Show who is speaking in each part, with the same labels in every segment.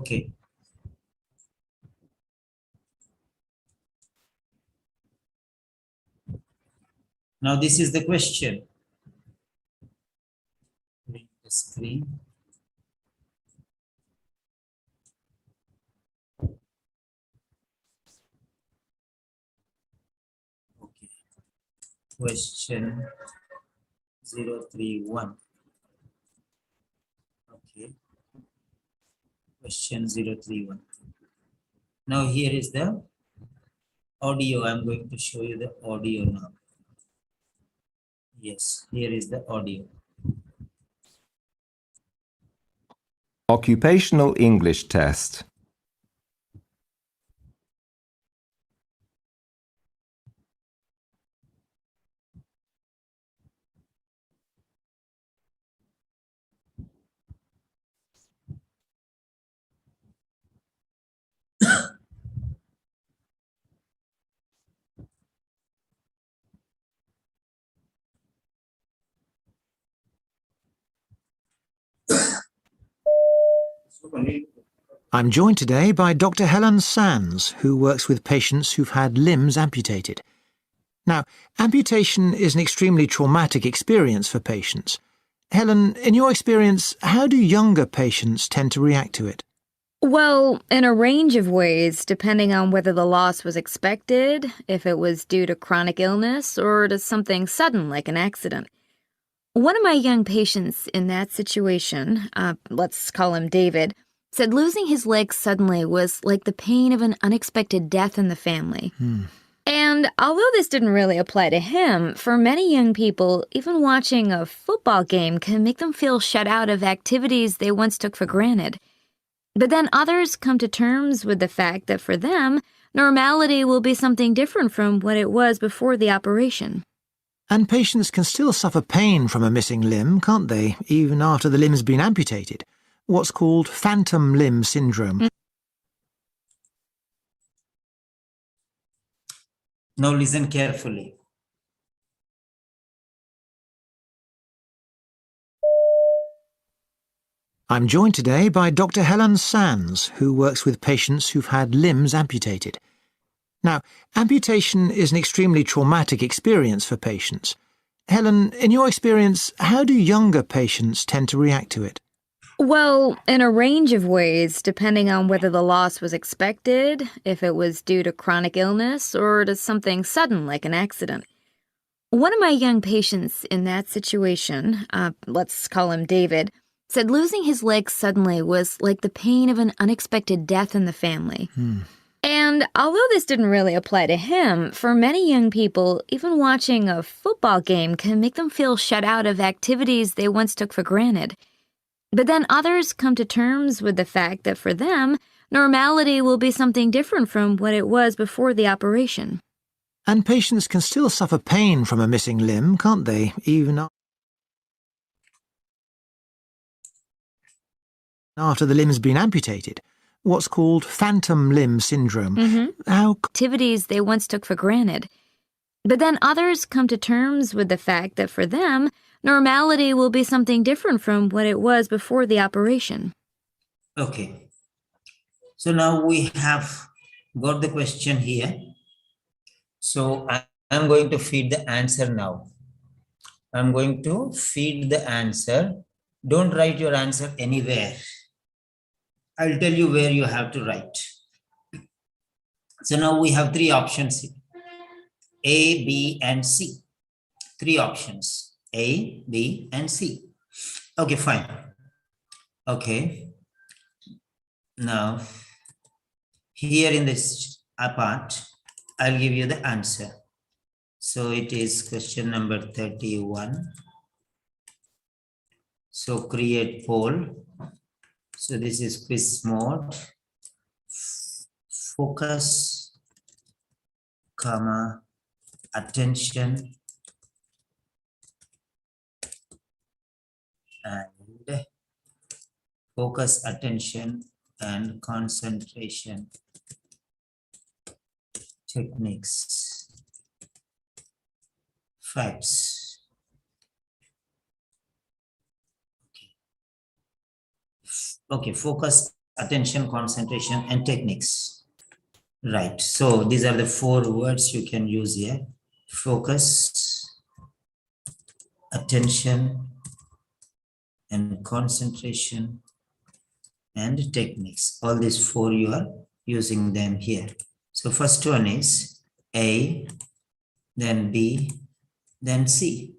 Speaker 1: Okay. Now this is the question. Read the screen. Okay. Question 031. Okay. Question 031. Now here is the audio. I'm going to show you the audio now. Yes, here is the audio.
Speaker 2: Occupational English test.
Speaker 3: I'm joined today by Dr. Helen Sands, who works with patients who've had limbs amputated. Now, amputation is an extremely traumatic experience for patients. Helen, in your experience, how do younger patients tend to react to it?
Speaker 4: Well, in a range of ways, depending on whether the loss was expected, if it was due to chronic illness, or to something sudden like an accident. One of my young patients in that situation, let's call him David, said losing his leg suddenly was like the pain of an unexpected death in the family. And although this didn't really apply to him, for many young people, even watching a football game can make them feel shut out of activities they once took for granted. But then others come to terms with the fact that for them, normality will be something different from what it was before the operation.
Speaker 3: And patients can still suffer pain from a missing limb, can't they, even after the limb's been amputated? What's called phantom limb syndrome.
Speaker 1: Now listen carefully.
Speaker 3: I'm joined today by Dr. Helen Sands, who works with patients who've had limbs amputated. Now, amputation is an extremely traumatic experience for patients. Helen, in your experience, how do younger patients tend to react to it?
Speaker 4: Well, in a range of ways, depending on whether the loss was expected, if it was due to chronic illness, or to something sudden like an accident. One of my young patients in that situation, let's call him David, said losing his leg suddenly was like the pain of an unexpected death in the family. And although this didn't really apply to him, for many young people, even watching a football game can make them feel shut out of activities they once took for granted. But then others come to terms with the fact that for them, normality will be something different from what it was before the operation.
Speaker 3: And patients can still suffer pain from a missing limb, can't they, even after the limb's been amputated? What's called phantom limb syndrome. How
Speaker 4: activities they once took for granted. But then others come to terms with the fact that for them, normality will be something different from what it was before the operation.
Speaker 1: Okay. So now we have got the question here. So I'm going to feed the answer now. I'm going to feed the answer. Don't write your answer anywhere. I'll tell you where you have to write. So now we have three options here. A, B, and C. Three options. A, B, and C. Okay, fine. Okay. Now, here in this part, I'll give you the answer. So it is question number 31. So create poll. So this is quiz mode. Focus, comma, attention, and focus, attention, and concentration techniques. Facts. Okay, focus, attention, concentration, and techniques. Right. So these are the 4 words you can use here. Focus, attention, and concentration, and techniques. All these 4 you are using them here. So first one is A, then B, then C.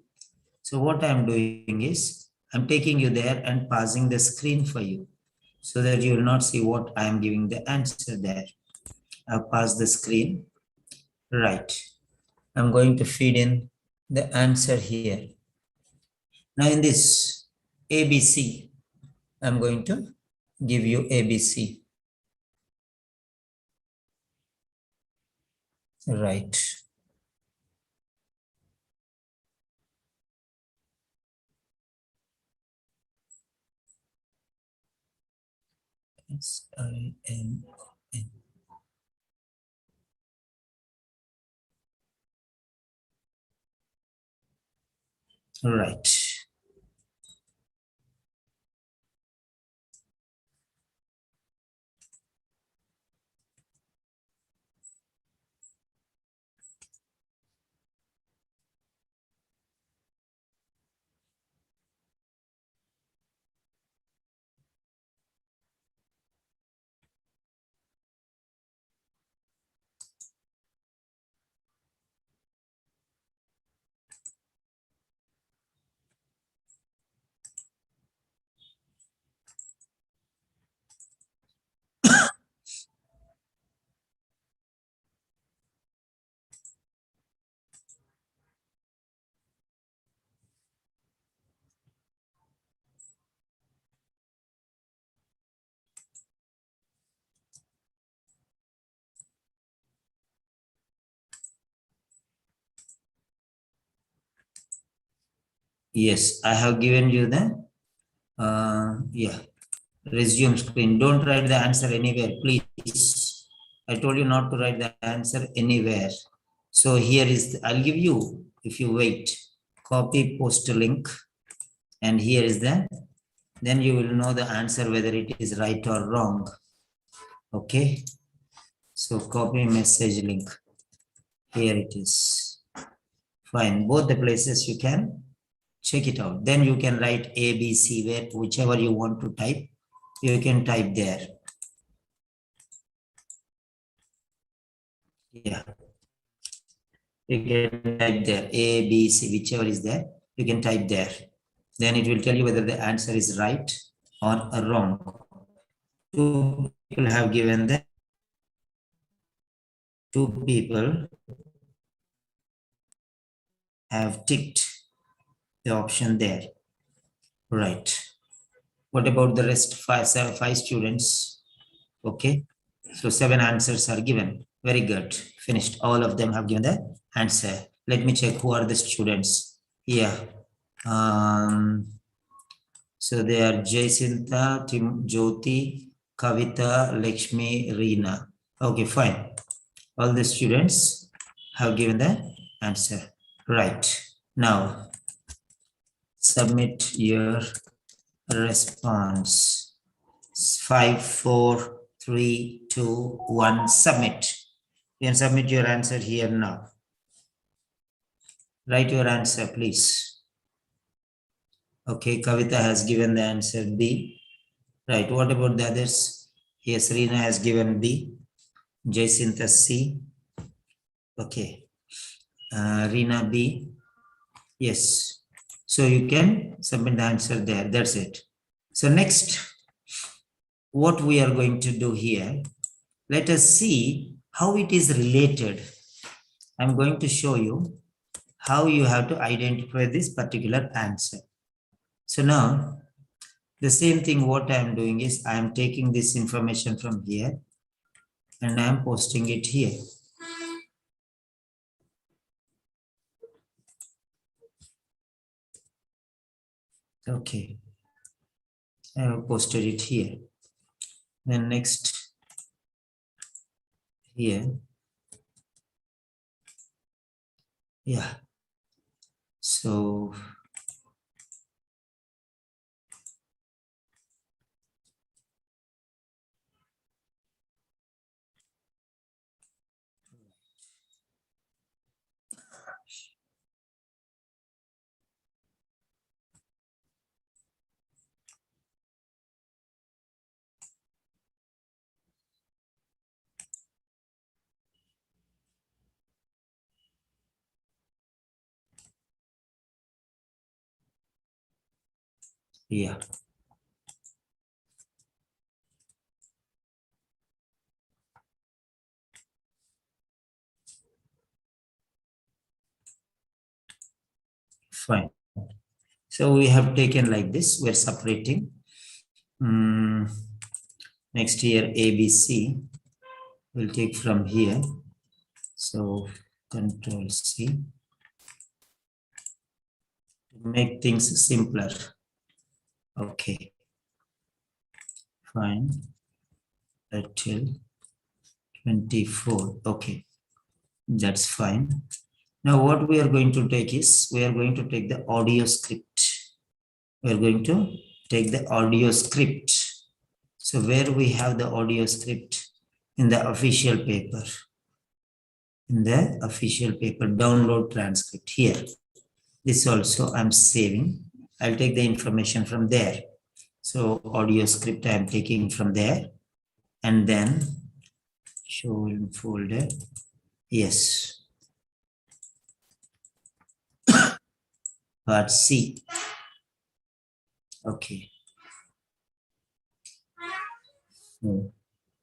Speaker 1: So what I'm doing is I'm taking you there and pausing the screen for you so that you will not see what I am giving the answer there. I'll pass the screen. Right. I'm going to feed in the answer here. Now in this ABC, I'm going to give you ABC. Right. SIMN. Right. Yes, I have given you the resume screen. Don't write the answer anywhere, please. I told you not to write the answer anywhere. So here is, I'll give you, if you wait, copy, post link, and here is the, then you will know the answer whether it is right or wrong. Okay. So copy message link. Here it is. Fine. Both the places you can check it out. Then you can write A, B, C, where whichever you want to type, you can type there. Yeah. You can type there, A, B, C, whichever is there, you can type there. Then it will tell you whether the answer is right or wrong. 2 people have given the 2 people have ticked the option there. Right. What about the rest 5 students? Okay. So 7 answers are given. Very good. Finished. All of them have given the answer. Let me check who are the students. Yeah. So they are Jacinta, Jyoti, Kavita, Lakshmi, Reena. Okay, fine. All the students have given the answer. Right. Now, submit your response. 5, 4, 3, 2, 1, submit. You can submit your answer here now. Write your answer, please. Okay, Kavita has given the answer B. Right, what about the others? Yes, Reena has given B. Jacinta C. Okay. Reena B. Yes. So you can submit the answer there. That's it. So next, what we are going to do here, let us see how it is related. I'm going to show you how you have to identify this particular answer. So now, the same thing what I'm doing is I'm taking this information from here and I'm posting it here. Okay. I have posted it here. Then next here. Yeah. So Yeah. Fine. So we have taken like this, we're separating. Next here, ABC, we'll take from here. So Control C to make things simpler. Okay, fine. Until 24. Okay, that's fine. Now what we are going to take is, we are going to take the audio script. We are going to take the audio script. So where we have the audio script? In the official paper. In the official paper, download transcript here. This also I'm saving. I'll take the information from there. So audio script I'm taking from there, and then show in folder. Yes. Part C. Okay.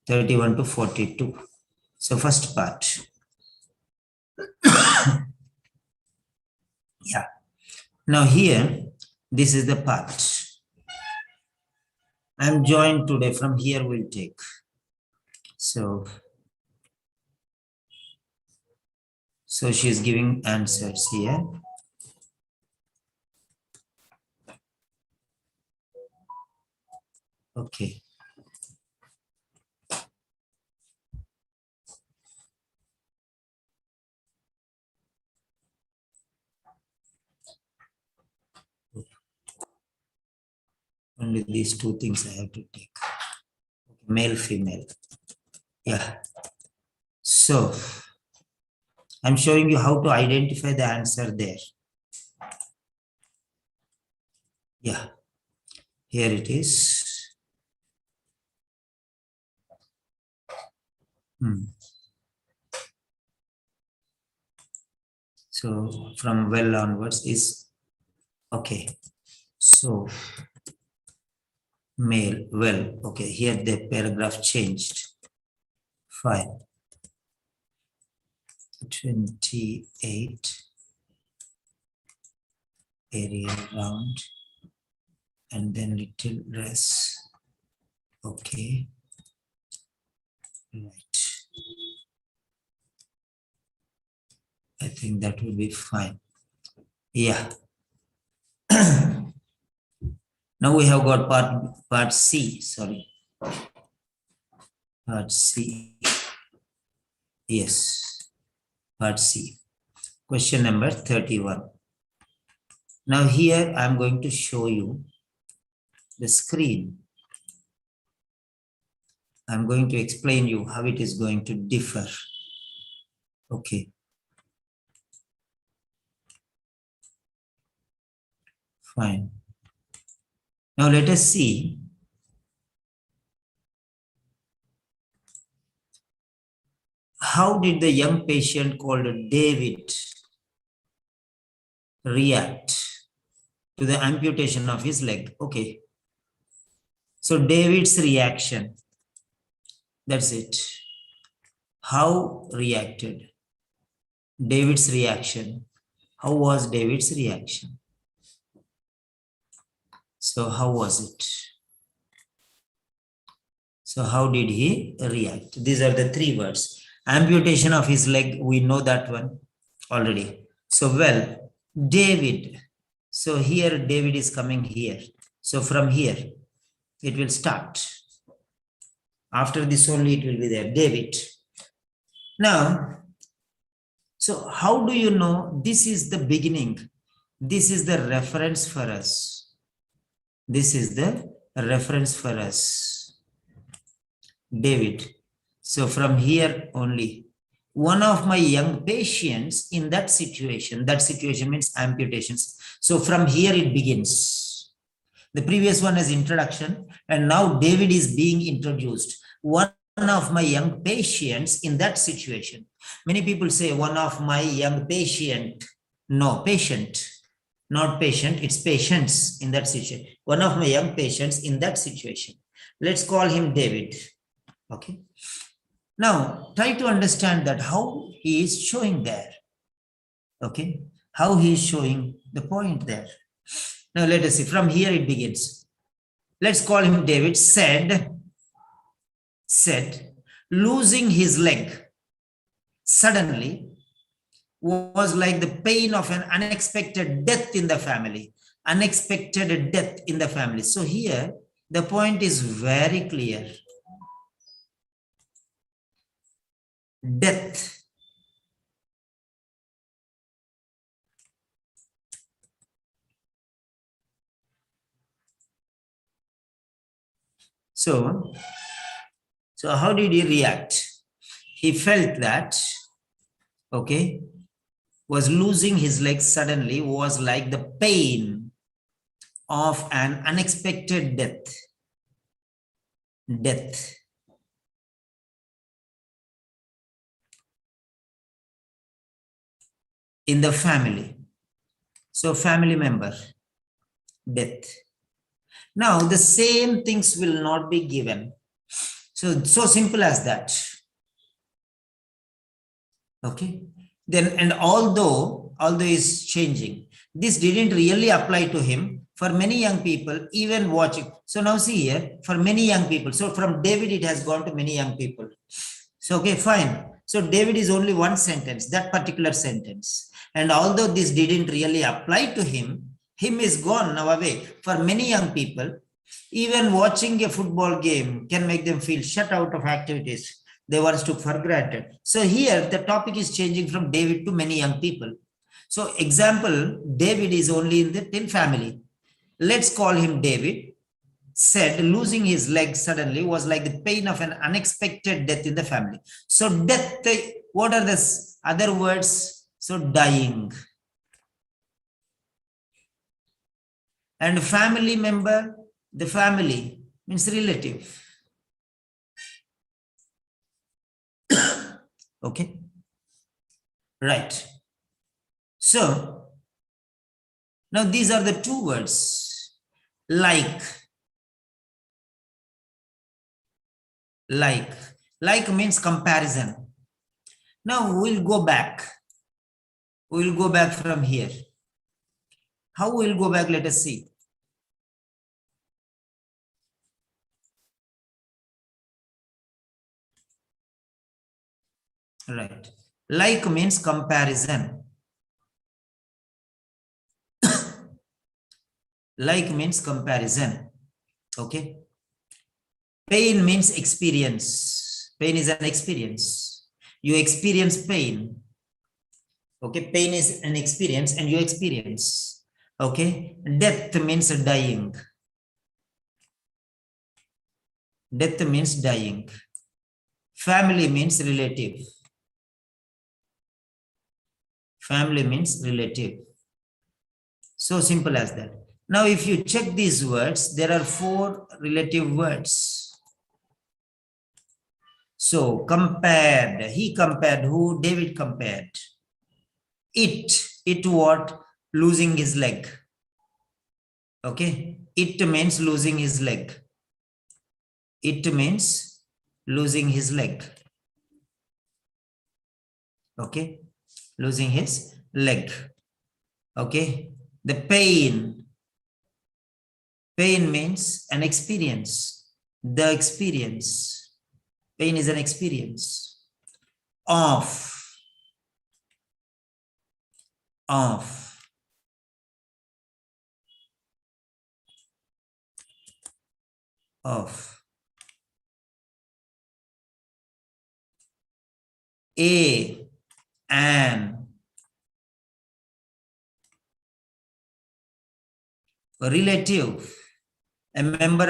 Speaker 1: 31 to 42. So first part. Yeah. Now here, this is the part. I'm joined today. From here we'll take. So she's giving answers here. Okay. Only these two things I have to take. Male, female. Yeah. So I'm showing you how to identify the answer there. Yeah. Here it is. So from well onwards is okay. So male, well, okay, here the paragraph changed. Fine. 28 area round and then little dress. Okay. Right. I think that will be fine. Yeah. Now we have got part C, sorry. Part C. Yes. Part C. Question number 31. Now here I'm going to show you the screen. I'm going to explain you how it is going to differ. Okay. Fine. Now let us see how did the young patient called David react to the amputation of his leg. Okay. So David's reaction, that's it. How reacted? David's reaction. How was David's reaction? So how was it? So how did he react? These are the three words. Amputation of his leg, we know that one already. So well, David. So here David is coming here. So from here, it will start. After this only it will be there, David. Now, so how do you know this is the beginning? This is the reference for us. This is the reference for us. David. So from here only, one of my young patients in that situation means amputations. So from here it begins. The previous one is introduction, and now David is being introduced. One of my young patients in that situation. Many people say one of my young patient. No, patient, not patient, it's patients in that situation. one of my young patients in that situation. Let's call him David. Okay. Now, try to understand that how he is showing there. Okay. How he is showing the point there. Now, let us see. From here it begins. Let's call him David. Said, losing his leg suddenly was like the pain of an unexpected death in the family. Unexpected death in the family. So here, the point is very clear. Death. So how did he react? He felt that, okay, was losing his leg suddenly was like the pain of an unexpected death. Death. In the family. So family member, death. Now the same things will not be given. So simple as that. Okay. Then, and although is changing, this didn't really apply to him. For many young people, even watching. So now see here, for many young people. So from David, it has gone to many young people. So, okay, fine. So David is only one sentence, that particular sentence. And although this didn't really apply to him is gone now away. For many young people, even watching a football game can make them feel shut out of activities they once took for granted. So here the topic is changing from David to many young people. So example, David is only in the 10 family. Let's call him David. Said losing his leg suddenly was like the pain of an unexpected death in the family. So death, what are the other words? So dying. And family member, the family means relative. Okay. Right. So now these are the two words. Like means comparison. Now we'll go back. We'll go back from here. How we'll go back? Let us see. Right. Like means comparison. Like means comparison. Okay. Pain means experience. Pain is an experience. You experience pain. Okay. Pain is an experience and you experience. Okay. Death means dying. Death means dying. Family means relative. Family means relative. So simple as that. Now, if you check these words, there are 4 relative words. So compared, he compared, who? David compared. It what? Losing his leg. Okay. It means losing his leg. It means losing his leg. Okay. Losing his leg. Okay. The pain means an experience. The experience. Pain is an experience. Of. An relative. A member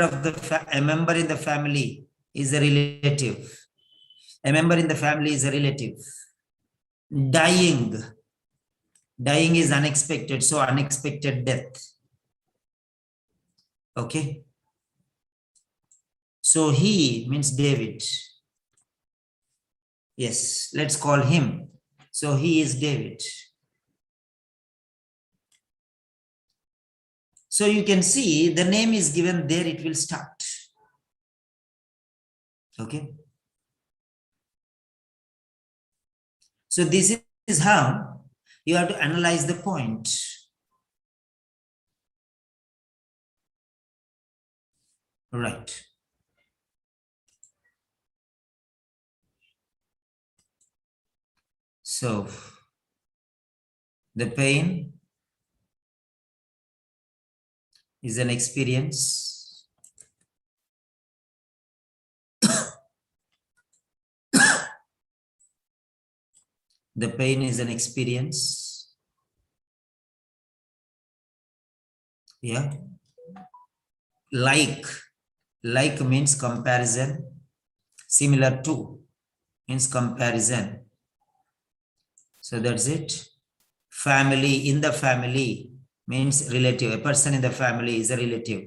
Speaker 1: in the family is a relative. A member in the family is a relative. Dying is unexpected, so unexpected death. Okay. So he means David. Yes, let's call him. So he is David. So you can see the name is given there, it will start. Okay. So this is how you have to analyze the point. Right. So the pain is an experience. The pain is an experience. Yeah. Like means comparison. Similar to means comparison. So that's it. Family, in the family means relative. A person in the family is a relative.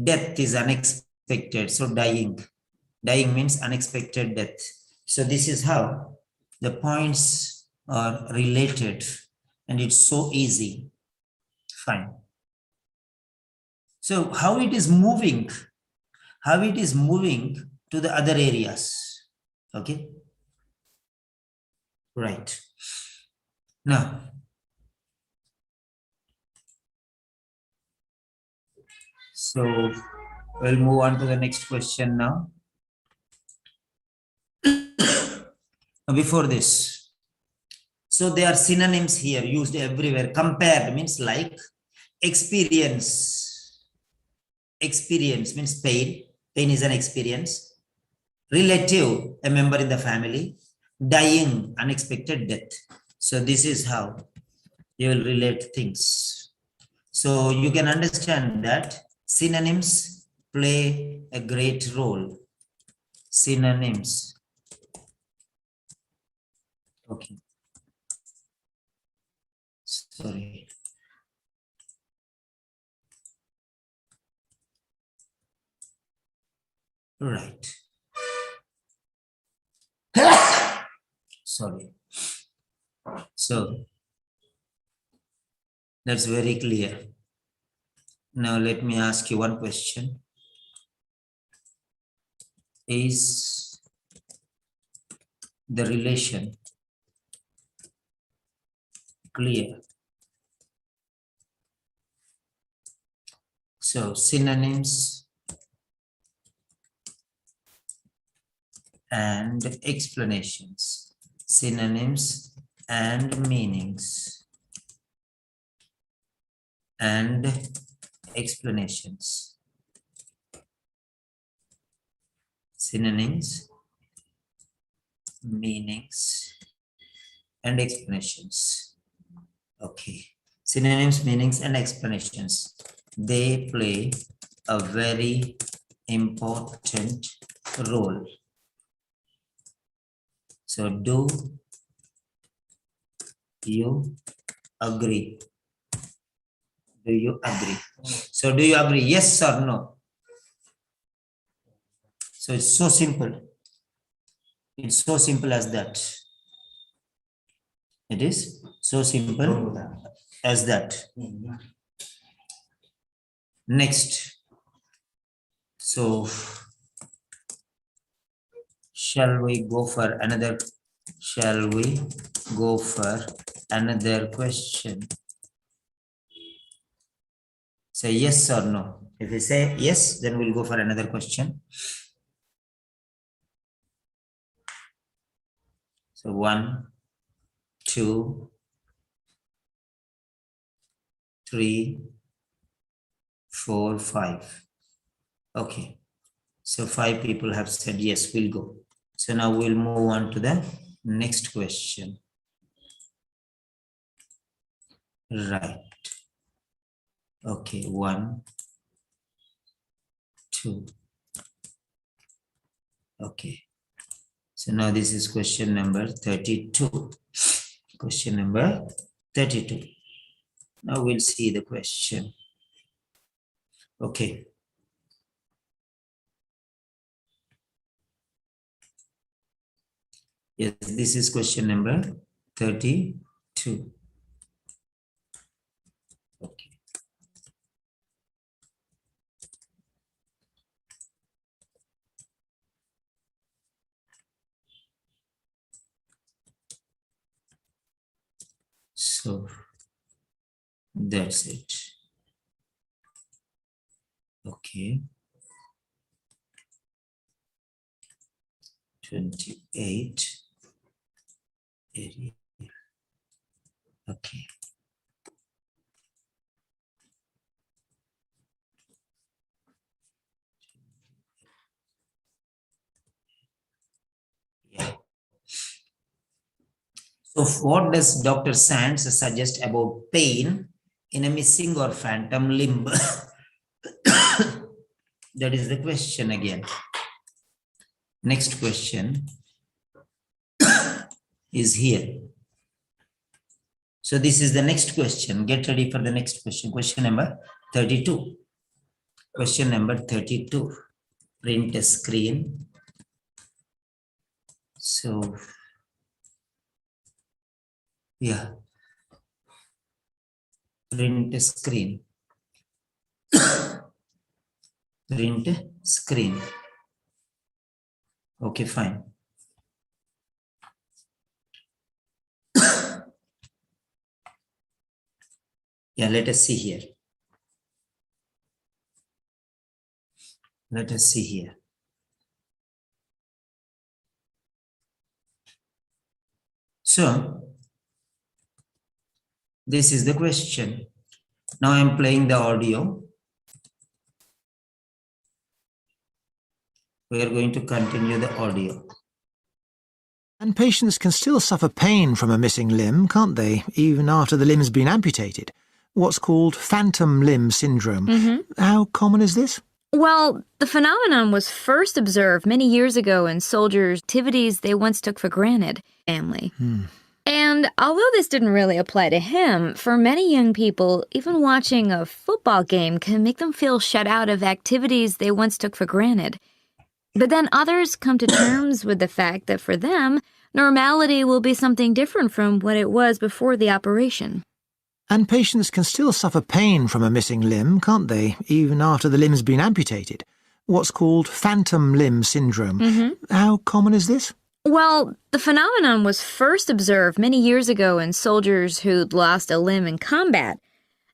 Speaker 1: Death is unexpected. So dying. Dying means unexpected death. So this is how the points are related, and it's so easy. Fine. So how it is moving, to the other areas. Okay. Right. Now, so we'll move on to the next question now. Before this, so there are synonyms here used everywhere. Compared means like. Experience means pain. Pain is an experience. Relative, a member in the family. Dying, unexpected death. So this is how you will relate things. So you can understand that synonyms play a great role. Synonyms. Okay. Sorry. Right. Sorry. So that's very clear. Now let me ask you one question. Is the relation clear? So synonyms and explanations. Synonyms and meanings and explanations. Synonyms, meanings and explanations. Okay. Synonyms, meanings and explanations. They play a very important role. So do you agree? Do you agree? So do you agree? Yes or no? So it's so simple. It's so simple as that. It is so simple as that. Next. So shall we go for another question? Say yes or no. If you say yes, then we'll go for another question. So 1, 2, 3, 4, 5. Okay. So 5 people have said yes, we'll go. So now we'll move on to the next question. Right. Okay, 1, 2. Okay. So now this is question number 32. Question number 32. Now we'll see the question. Okay. Yes, this is question number 32. Okay. So that's it. Okay. 28 area. Okay. Yeah. So what does Dr. Sands suggest about pain in a missing or phantom limb? That is the question again. Next question is here. So this is the next question. Get ready for the next question. Question number 32. Question number 32. Print a screen. So, yeah. Print a screen. Print a screen. Okay, fine. Yeah, let us see here. Let us see here. So, this is the question. Now I'm playing the audio. We are going to continue the audio.
Speaker 3: And patients can still suffer pain from a missing limb, can't they, even after the limb's been amputated? What's called phantom limb syndrome. How common is this?
Speaker 4: Well, the phenomenon was first observed many years ago in soldiers' activities they once took for granted. Family. And although this didn't really apply to him, for many young people, even watching a football game can make them feel shut out of activities they once took for granted. But then others come to terms with the fact that for them, normality will be something different from what it was before the operation.
Speaker 3: And patients can still suffer pain from a missing limb, can't they, even after the limb's been amputated? What's called phantom limb syndrome. How common is this?
Speaker 4: Well, the phenomenon was first observed many years ago in soldiers who'd lost a limb in combat.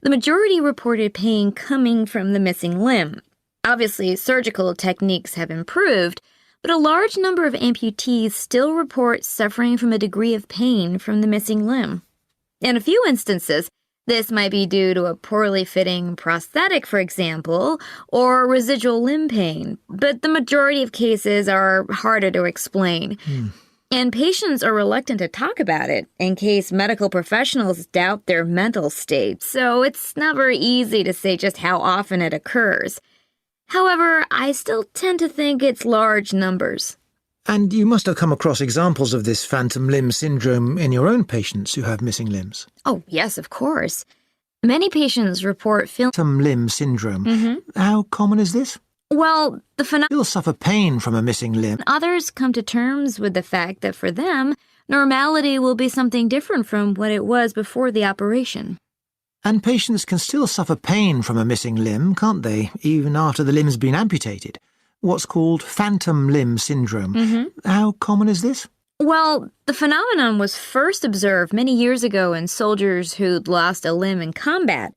Speaker 4: The majority reported pain coming from the missing limb. Obviously, surgical techniques have improved, but a large number of amputees still report suffering from a degree of pain from the missing limb. In a few instances, this might be due to a poorly fitting prosthetic, for example, or residual limb pain, but the majority of cases are harder to explain. And patients are reluctant to talk about it in case medical professionals doubt their mental state, so it's never easy to say just how often it occurs. However, I still tend to think it's large numbers.
Speaker 3: And you must have come across examples of this phantom limb syndrome in your own patients who have missing limbs.
Speaker 4: Oh, yes, of course. Many patients report
Speaker 3: Phantom limb syndrome. How common is this?
Speaker 4: Well, the
Speaker 3: Still suffer pain from a missing limb.
Speaker 4: Others come to terms with the fact that for them, normality will be something different from what it was before the operation.
Speaker 3: And patients can still suffer pain from a missing limb, can't they, even after the limb's been amputated? What's called phantom limb syndrome. How common is this?
Speaker 4: Well, the phenomenon was first observed many years ago in soldiers who'd lost a limb in combat.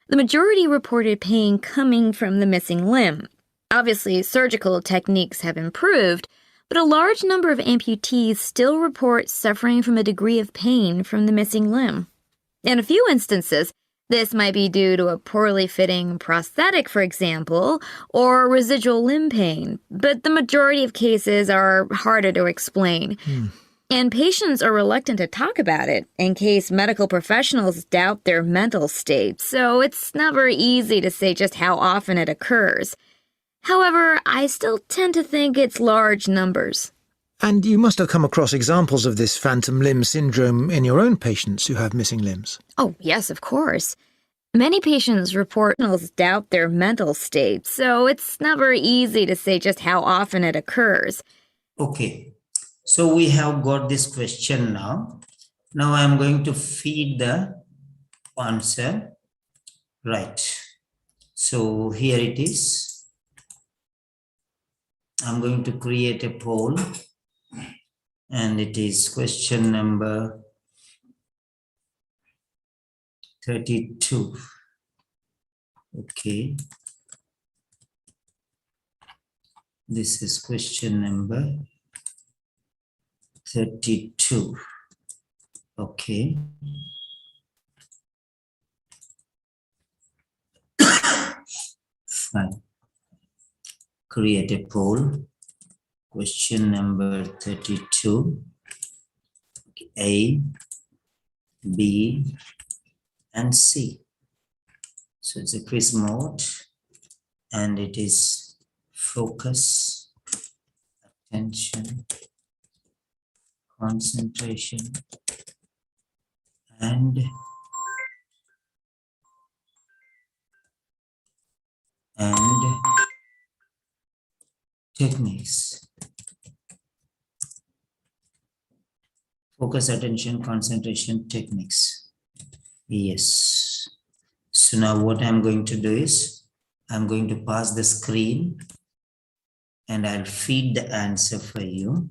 Speaker 4: The majority reported pain coming from the missing limb. Obviously, surgical techniques have improved, but a large number of amputees still report suffering from a degree of pain from the missing limb. In a few instances, this might be due to a poorly fitting prosthetic, for example, or residual limb pain, but the majority of cases are harder to explain. And patients are reluctant to talk about it in case medical professionals doubt their mental state, so it's never easy to say just how often it occurs. However, I still tend to think it's large numbers.
Speaker 3: And you must have come across examples of this phantom limb syndrome in your own patients who have missing limbs.
Speaker 4: Oh, yes, of course. Many patients report doubt their mental state, so it's never easy to say just how often it occurs.
Speaker 1: Okay, so we have got this question now. Now I'm going to feed the answer. Right. So here it is. I'm going to create a poll. And it is question number 32. Okay. This is question number 32. Okay. Fine. Create a poll. Question number 32. A, B, and C. So it's a quiz mode and it is focus, attention, concentration, and techniques. Focus, attention, concentration, techniques. Yes. So now what I'm going to do is I'm going to pass the screen and I'll feed the answer for you.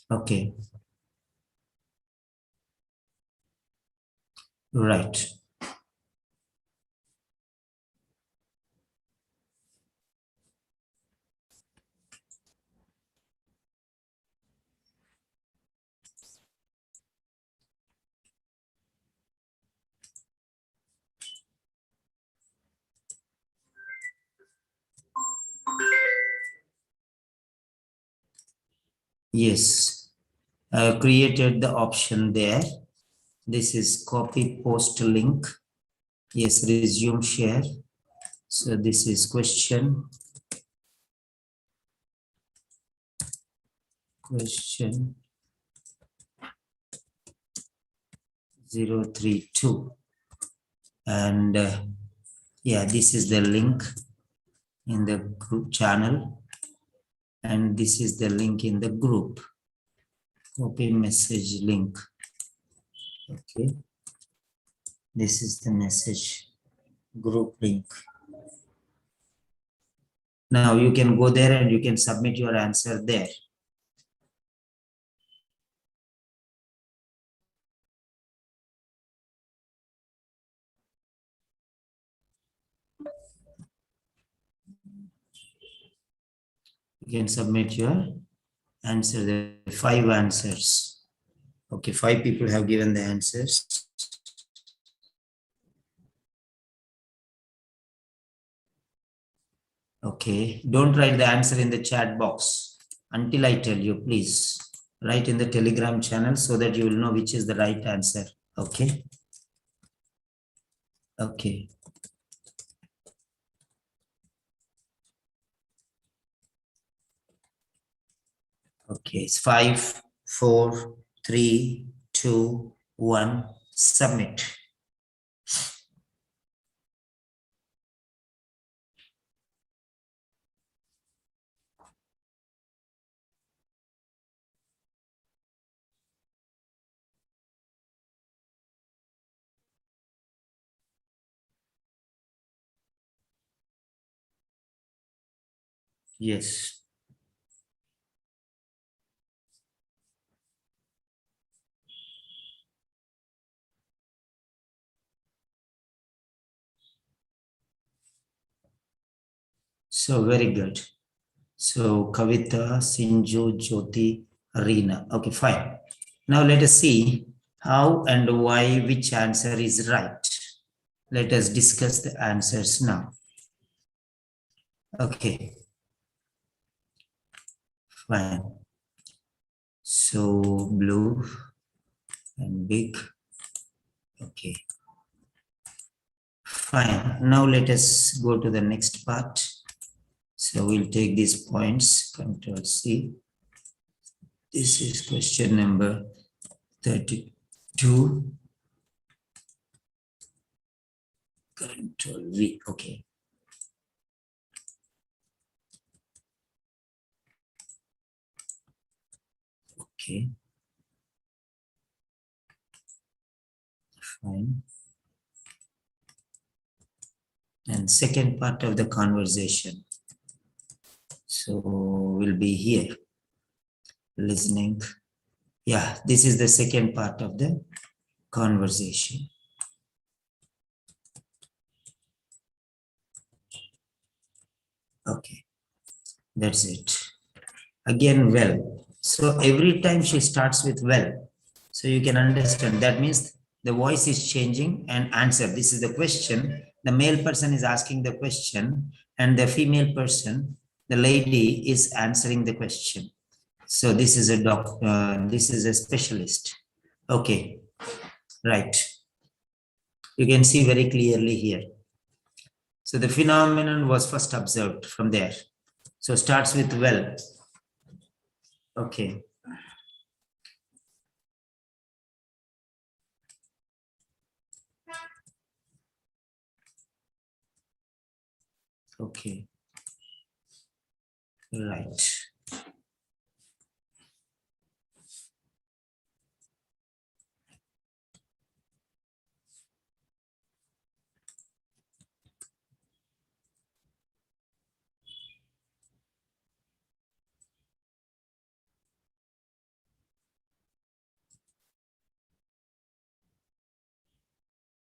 Speaker 1: Okay. Right. Yes. I have created the option there. This is copy post link. Yes, resume share. So this is question 032. And yeah, this is the link in the group channel. And this is the link in the group. Copy message link. Okay. This is the message group link. Now you can go there and you can submit your answer there. You can submit your answer. There are 5 answers. Okay, 5 people have given the answers. Okay, don't write the answer in the chat box until I tell you, please. Write in the Telegram channel so that you will know which is the right answer. Okay. Okay. Okay, it's 5, 4, 3, 2, 1, submit. Yes. So very good. So Kavita, Sinju, Jyoti, Reena. Okay, fine. Now let us see how and why which answer is right. Let us discuss the answers now. Okay. Fine. So blue and big. Okay. Fine. Now let us go to the next part. So we'll take these points, Control C. This is question number 32. Control V. Okay. Okay. Fine. And second part of the conversation. So we'll be here listening. Yeah, this is the second part of the conversation. Okay, that's it. Again, well. So every time she starts with well, so you can understand that means the voice is changing and answer. This is the question. The male person is asking the question and the female person, the lady, is answering the question. So this is a doctor, this is a specialist. Okay, right. You can see very clearly here. So the phenomenon was first observed from there. So starts with well. Okay. Okay. Right.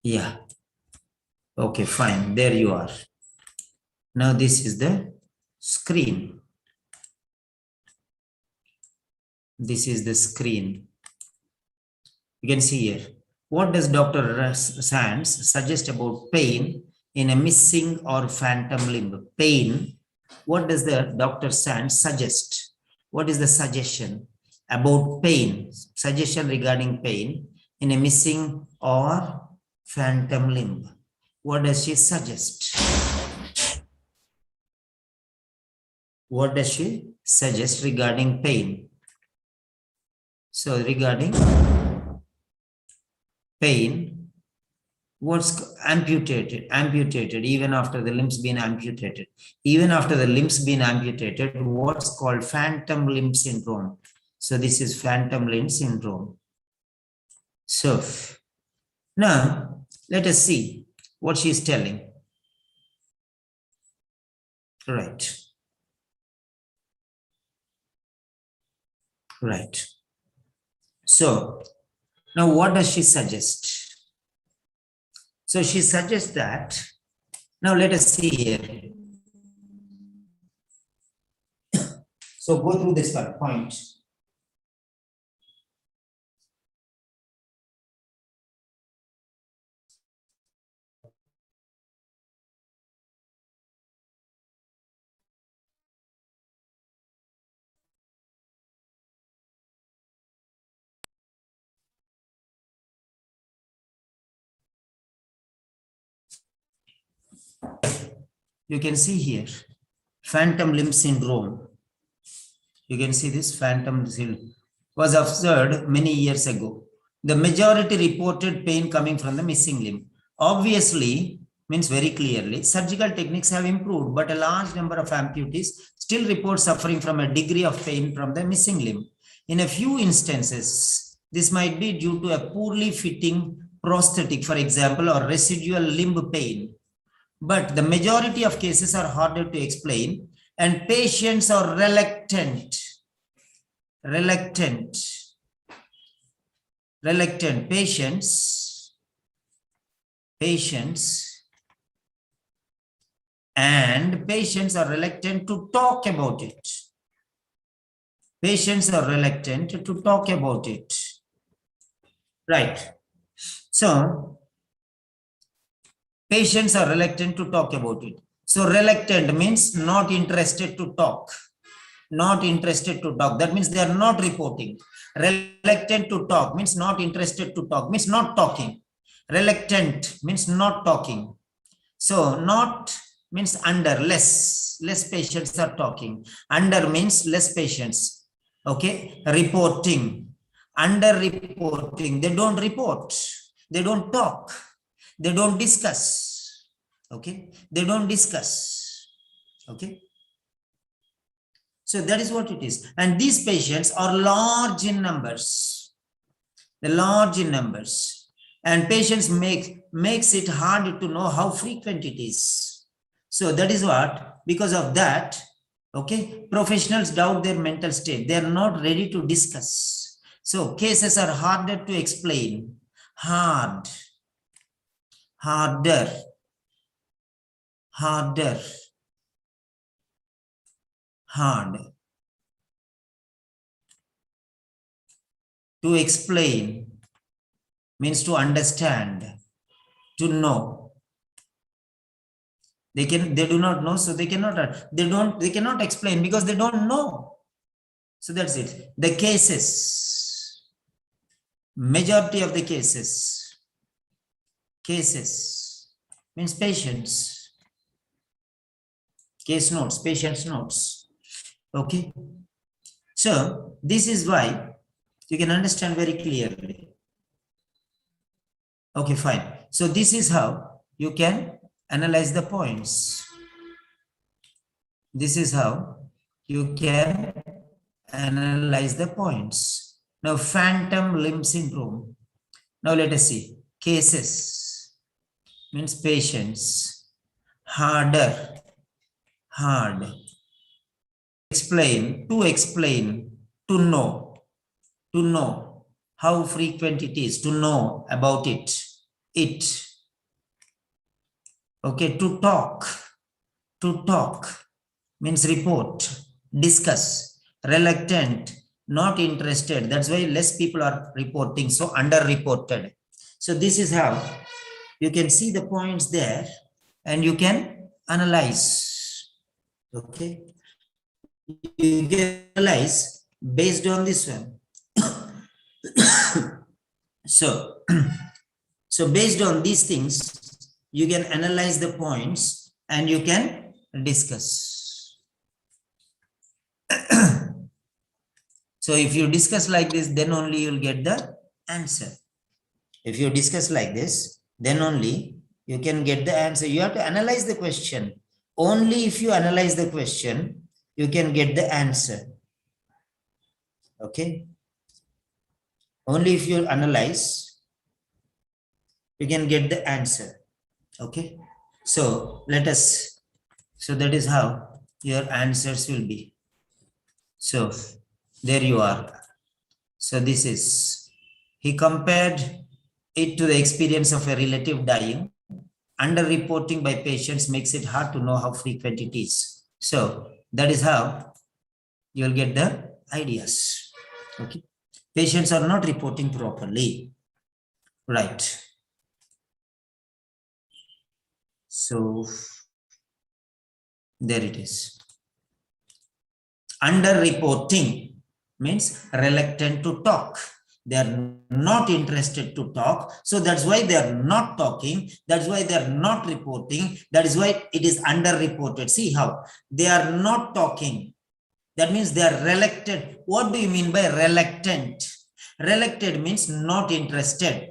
Speaker 1: Yeah. Okay, fine. There you are. Now this is the screen. This is the screen. You can see here. What does Dr. Sands suggest about pain in a missing or phantom limb? Pain. What does the Dr. Sands suggest? What is the suggestion about pain? Suggestion regarding pain in a missing or phantom limb. What does she suggest? What does she suggest regarding pain? So regarding pain, what's amputated, even after the limbs been amputated. Even after the limbs been amputated, what's called phantom limb syndrome. So this is phantom limb syndrome. So now let us see what she is telling. Right. Right. So now what does she suggest? So she suggests that, now let us see here. So go through this one point. You can see here, phantom limb syndrome. You can see this phantom syndrome was observed many years ago. The majority reported pain coming from the missing limb. Obviously, means very clearly, surgical techniques have improved, but a large number of amputees still report suffering from a degree of pain from the missing limb. In a few instances, this might be due to a poorly fitting prosthetic, for example, or residual limb pain. But the majority of cases are harder to explain, and patients are reluctant. Patients are reluctant to talk about it. Patients are reluctant to talk about it. Right. So patients are reluctant to talk about it. So reluctant means not interested to talk. Not interested to talk. That means they are not reporting. Reluctant to talk means not interested to talk, means not talking. Reluctant means not talking. So not means under, less patients are talking. Under means less patients. Okay, reporting. Under reporting, they don't report, they don't talk, they don't discuss. Okay, they don't discuss. Okay. So that is what it is. And these patients are large in numbers. They're large in numbers. And patients makes it hard to know how frequent it is. So that is what, because of that, okay, professionals doubt their mental state. They are not ready to discuss. So cases are harder to explain. Harder, harder, hard to explain means to understand, to know. They do not know, so they cannot explain because they don't know. So that's it. The cases, majority of the cases means patients, case notes, patients notes. Okay. So this is why you can understand very clearly. Okay, fine. So this is how you can analyze the points. This is how you can analyze the points. Now, phantom limb syndrome. Now, let us see. Cases means patients. Harder, hard. Explain, to know how frequent it is, to know about it. Okay, to talk means report, discuss, reluctant, not interested. That's why less people are reporting, so underreported. So this is how you can see the points there and you can analyze. Okay, you can analyze based on this one. So so based on these things, you can analyze the points and you can discuss. So if you discuss like this, then only you'll get the answer. If you discuss like this, then only you can get the answer. You have to analyze the question. Only if you analyze the question, you can get the answer. Okay? Only if you analyze, you can get the answer. Okay? So let us, so that is how your answers will be. So there you are. So this is, he compared it to the experience of a relative dying. Underreporting by patients makes it hard to know how frequent it is. So that is how you'll get the ideas. Okay. Patients are not reporting properly. Right. So there it is. Underreporting means reluctant to talk. They are not interested to talk. So that's why they are not talking. That's why they are not reporting. That is why it is underreported. See how they are not talking. That means they are reluctant. What do you mean by reluctant? Reluctant means not interested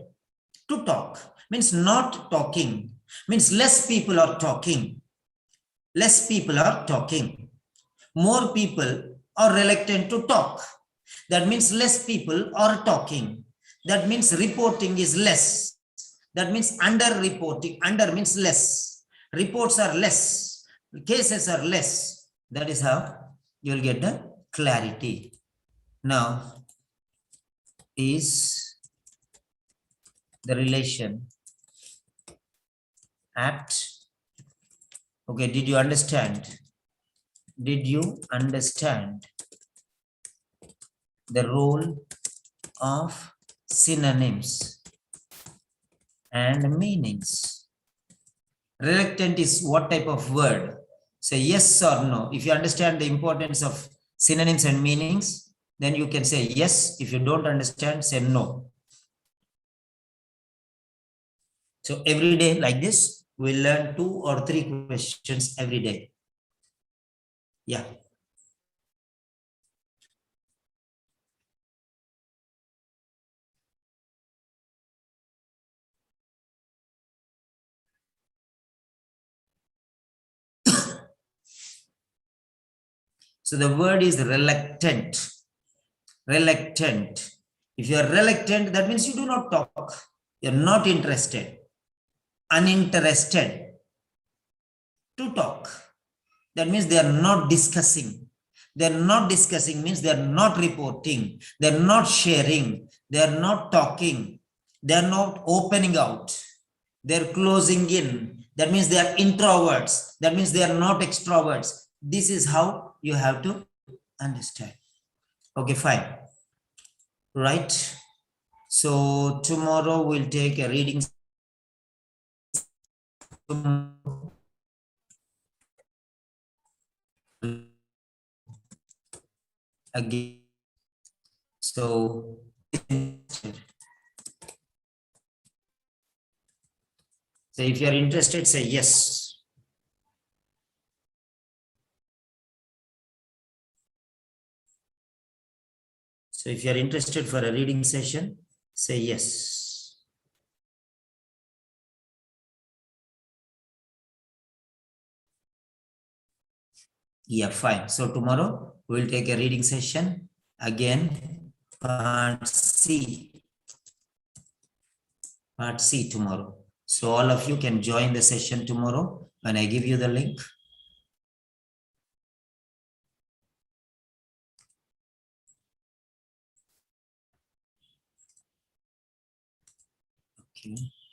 Speaker 1: to talk. Means not talking. Means less people are talking. Less people are talking. More people are reluctant to talk. That means less people are talking. That means reporting is less. That means under-reporting. Under means less. Reports are less. Cases are less. That is how you'll get the clarity. Now, is the relation apt? Okay, did you understand? Did you understand the role of synonyms and meanings? Reluctant is what type of word? Say yes or no. If you understand the importance of synonyms and meanings, then you can say yes. If you don't understand, say no. So every day like this, we'll learn 2 or 3 questions every day. Yeah. So So the word is reluctant. Reluctant. If you are reluctant, that means you do not talk. You're not interested. Uninterested to talk. That means they are not discussing. They're not discussing means they're not reporting. They're not sharing. They're not talking. They're not opening out. They're closing in. That means they are introverts. That means they are not extroverts. This is how you have to understand. Okay, fine. Right. So tomorrow we'll take a reading. Again. So if you are interested, say yes. So if you are interested for a reading session, say yes. Yeah, fine. So tomorrow we'll take a reading session again, part C. Part C tomorrow. So all of you can join the session tomorrow when I give you the link. Okay.